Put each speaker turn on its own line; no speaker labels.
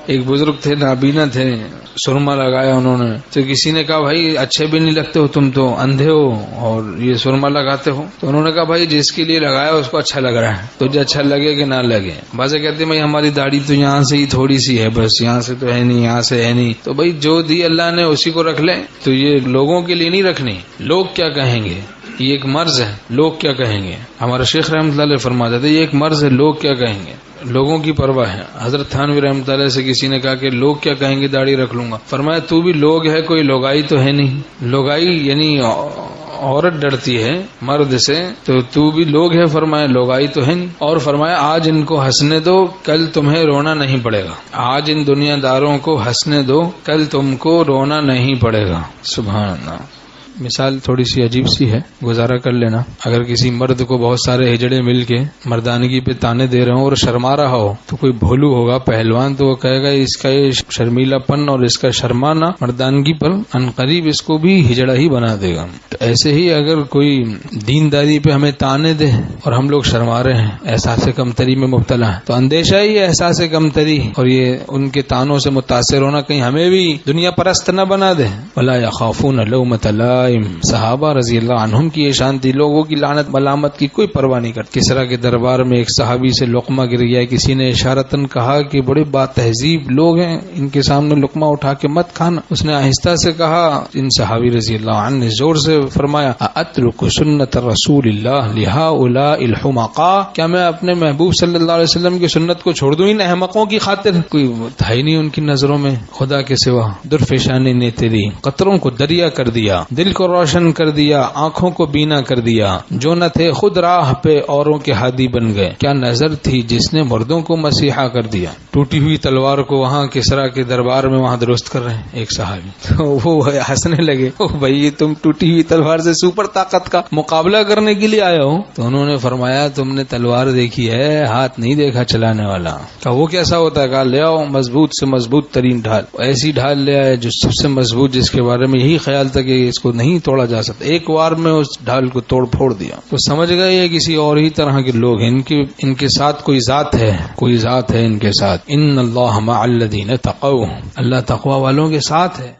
ایک بزرگ تھے نابینا تھے، سرما لگایا انہوں نے، تو کسی نے کہا بھائی اچھے بھی نہیں لگتے ہو، تم تو اندھے ہو اور یہ سرما لگاتے ہو. تو انہوں نے کہا بھائی جس کے لیے لگایا اس کو اچھا لگ رہا ہے، تجھے اچھا لگے کہ نہ لگے. بازے کہتے ہیں بھائی ہماری داڑھی تو یہاں سے ہی تھوڑی سی ہے، بس یہاں سے تو ہے نہیں، یہاں سے ہے نہیں. تو بھائی جو دی اللہ نے اسی کو رکھ لے. تو یہ لوگوں کے لیے نہیں رکھنی، لوگ کیا کہیں گے، یہ ایک مرض ہے. لوگ کیا کہیں گے، ہمارا شیخ رحمۃ اللہ علیہ فرماتے تھے یہ ایک مرض ہے، لوگ کیا کہیں گے، لوگوں کی پرواہ ہے. حضرت تھانوی رحمۃ اللہ سے کسی نے کہا کہ لوگ کیا کہیں گے داڑھی رکھ لوں گا. فرمایا تو بھی لوگ ہے، کوئی لوگائی تو ہے نہیں. لوگائی یعنی عورت ڈرتی ہے مرد سے، تو بھی لوگ ہے. فرمایا لوگائی تو ہے نہیں. اور فرمایا آج ان کو ہنسنے دو، کل تمہیں رونا نہیں پڑے گا. آج ان دنیا داروں کو ہنسنے دو، کل تم کو رونا نہیں پڑے گا. سبحان اللہ. مثال تھوڑی سی عجیب سی ہے، گزارا کر لینا. اگر کسی مرد کو بہت سارے ہجڑے مل کے مردانگی پہ تانے دے رہے ہوں اور شرما رہا ہو، تو کوئی بھولو ہوگا پہلوان تو وہ کہے گا اس کا یہ شرمیلا پن اور اس کا شرمانا مردانگی پر عنقریب اس کو بھی ہجڑا ہی بنا دے گا. تو ایسے ہی اگر کوئی دینداری پہ ہمیں تانے دے اور ہم لوگ شرما رہے ہیں، احساس کمتری میں مبتلا ہیں، تو اندیشہ ہی ہے احساس کمتری اور یہ ان کے تانوں سے متاثر ہونا کہیں ہمیں بھی دنیا پرست نہ بنا دے. ولا یخافون لومۃ لائم. صحابہ رضی اللہ عنہم کی یہ شان تھی، لوگوں کی لعنت ملامت کی کوئی پرواہ نہیں کرتی. کسرا کے دربار میں ایک صحابی سے لقمہ گر گیا، کسی نے اشارتاً کہا کہ بڑے با تہذیب لوگ ہیں، ان کے سامنے لقمہ اٹھا کے مت کھانا. اس نے آہستہ سے کہا، ان صحابی رضی اللہ عنہ نے زور سے فرمایا، اترک سنت رسول اللہ لہؤلاء الحمقاء. کیا میں اپنے محبوب صلی اللہ علیہ وسلم کی سنت کو چھوڑ دوں ان احمقوں کی خاطر؟ کوئی تھا ہی نہیں ان کی نظروں میں خدا کے سوا. درفشانی نے تیری قطروں کو دریا کر دیا، دل کو روشن کر دیا، آنکھوں کو بینا کر دیا. جو نہ تھے خود راہ پہ اوروں کے ہادی بن گئے. کیا نظر تھی جس نے مردوں کو مسیحا کر دیا. ٹوٹی ہوئی تلوار کو وہاں کسرا کے دربار میں وہاں درست کر رہے ہیں ایک صحابی. تو وہ ہنسنے لگے، بھائی تم ٹوٹی ہوئی تلوار سے سپر طاقت کا مقابلہ کرنے کے لیے آئے ہو. تو انہوں نے فرمایا تم نے تلوار دیکھی ہے، ہاتھ نہیں دیکھا چلانے والا. کہا وہ کیسا ہوتا ہے؟ کہا لے آؤ مضبوط سے مضبوط ترین ڈھال. ایسی ڈھال لے آئے جو سب سے مضبوط، جس کے بارے میں یہی خیال تھا کہ اس کو نہیں توڑا جا سکتا. ایک وار میں اس ڈھال کو توڑ پھوڑ دیا. تو سمجھ گئے یہ کسی اور ہی طرح کے لوگ ہیں، ان کے ساتھ کوئی ذات ہے، کوئی ذات ہے ان کے ساتھ. ان اللہ مع الذین تقوا، اللہ تقوی والوں کے ساتھ ہے.